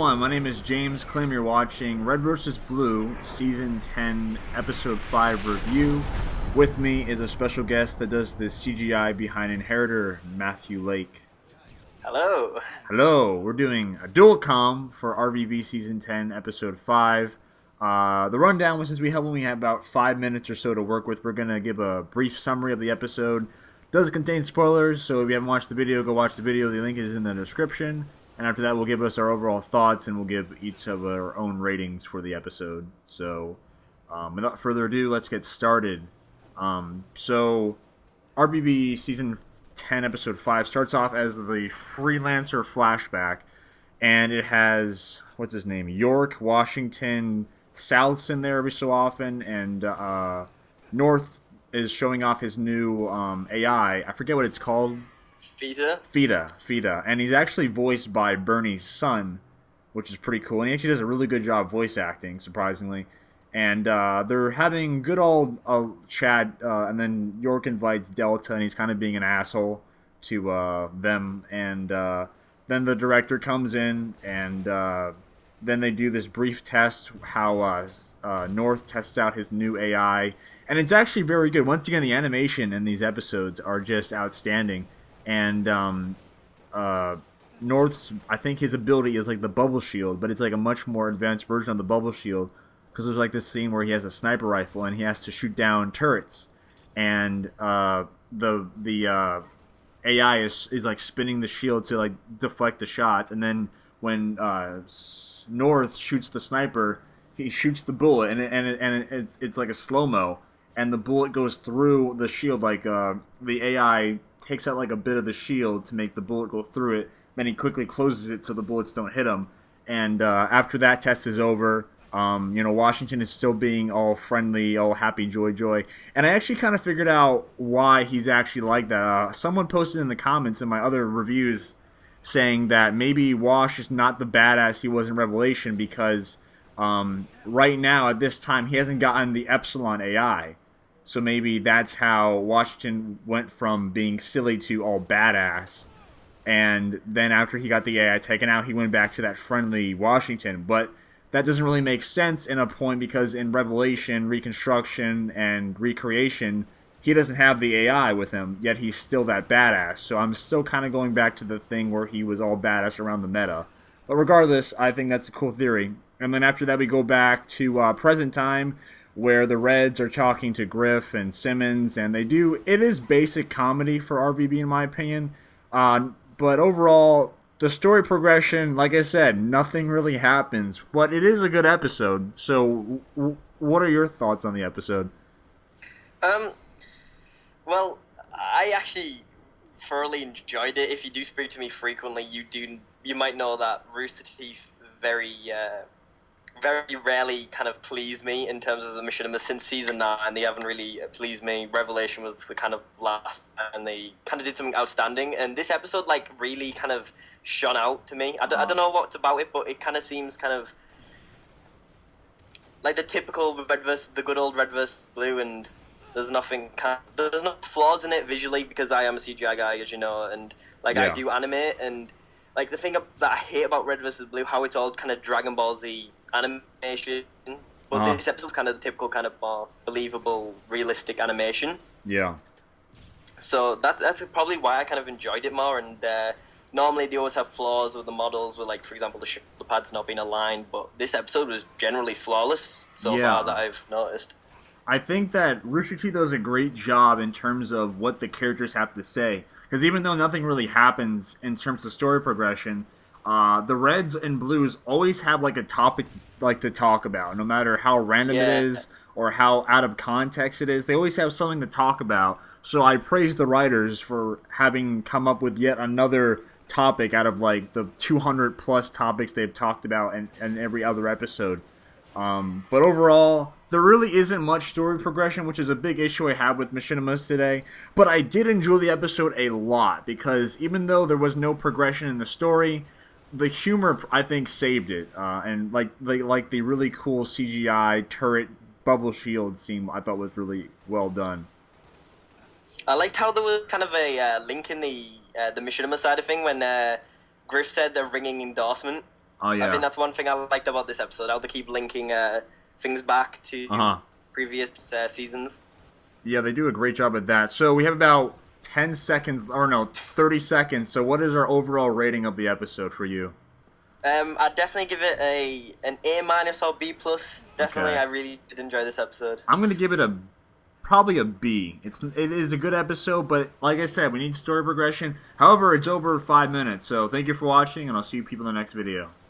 everyone, my name is James Klim. You're watching Red vs. Blue Season 10 Episode 5 review. With me is a special guest that does the CGI behind Inheritor, Matthew Lake. Hello. Hello, we're doing a dual com for RVB Season 10 Episode 5. The rundown was, since we only have about 5 minutes or so to work with, we're going to give a brief summary of the episode. It does contain spoilers, so if you haven't watched the video, go watch the video. The link is in the description. And after that, we'll give us our overall thoughts, and we'll give each of our own ratings for the episode. So, without further ado, let's get started. RBB Season 10, Episode 5 starts off as the Freelancer flashback, and it has, what's his name, York, Washington, South's in there every so often, and North is showing off his new AI. I forget what it's called. Fida. And he's actually voiced by Bernie's son, which is pretty cool. And he actually does a really good job voice acting, surprisingly. And they're having good old chat, and then York invites Delta, and he's kind of being an asshole to them. And then the director comes in, and then they do this brief test, how North tests out his new AI. And it's actually very good. Once again, the animation in these episodes are just outstanding. And North's, I think his ability is like the bubble shield, but it's like a much more advanced version of the bubble shield, because there's like this scene where he has a sniper rifle and he has to shoot down turrets, and the AI is like spinning the shield to like deflect the shots, and then when North shoots the sniper, he shoots the bullet, and it's like a slow-mo, and the bullet goes through the shield, like the AI takes out like a bit of the shield to make the bullet go through it. Then he quickly closes it so the bullets don't hit him. And after that test is over, Washington is still being all friendly, all happy, joy. And I actually kind of figured out why he's actually like that. Someone posted in the comments in my other reviews saying that maybe Wash is not the badass he was in Revelation, because right now at this time he hasn't gotten the Epsilon AI. So maybe that's how Washington went from being silly to all badass. And then after he got the AI taken out, he went back to that friendly Washington. But that doesn't really make sense in a point, because in Revelation, Reconstruction, and Recreation, he doesn't have the AI with him, yet he's still that badass. So I'm still kind of going back to the thing where he was all badass around the meta. But regardless, I think that's a cool theory. And then after that, we go back to present time, where the Reds are talking to Griff and Simmons, and it is basic comedy for RVB in my opinion, but overall, the story progression, like I said, nothing really happens, but it is a good episode. So, what are your thoughts on the episode? Well, I actually thoroughly enjoyed it. If you do speak to me frequently, you might know that Rooster Teeth very rarely kind of please me in terms of the Machinima. Since season 9, they haven't really pleased me. Revelation was the kind of last, and they kind of did something outstanding. And this episode, like, really kind of shone out to me. I don't know what's about it, but it kind of seems kind of like the typical the good old Red vs. Blue, and there's no flaws in it visually, because I am a CGI guy, as you know, and like I do animate, and like the thing that I hate about Red vs. Blue, how it's all kind of Dragon Ball Z animation, but this episode's kind of the typical kind of more believable, realistic animation. Yeah. So that's probably why I kind of enjoyed it more. And normally they always have flaws with the models, with, like, for example, the shoulder pads not being aligned, but this episode was generally flawless so far that I've noticed. I think that Rooster Teeth does a great job in terms of what the characters have to say, because even though nothing really happens in terms of story progression, the Reds and Blues always have like a topic to talk about, no matter how random it is or how out of context it is. They always have something to talk about. So I praise the writers for having come up with yet another topic out of like the 200 plus topics they've talked about in every other episode. But overall, there really isn't much story progression, which is a big issue I have with Machinimas today. But I did enjoy the episode a lot, because even though there was no progression in the story, the humor, I think, saved it, and like the really cool CGI turret bubble shield scene, I thought was really well done. I liked how there was kind of a link in the Machinima side of thing when Griff said the ringing endorsement. Oh yeah. I think that's one thing I liked about this episode. How they keep linking things back to previous seasons. Yeah, they do a great job at that. So we have about 10 seconds, or no, 30 seconds. So what is our overall rating of the episode for you? I'd definitely give it an A- or B+. Definitely, Okay. I really did enjoy this episode. I'm gonna give it probably a B. It is a good episode, but like I said, we need story progression. However, it's over 5 minutes. So thank you for watching, and I'll see you people in the next video.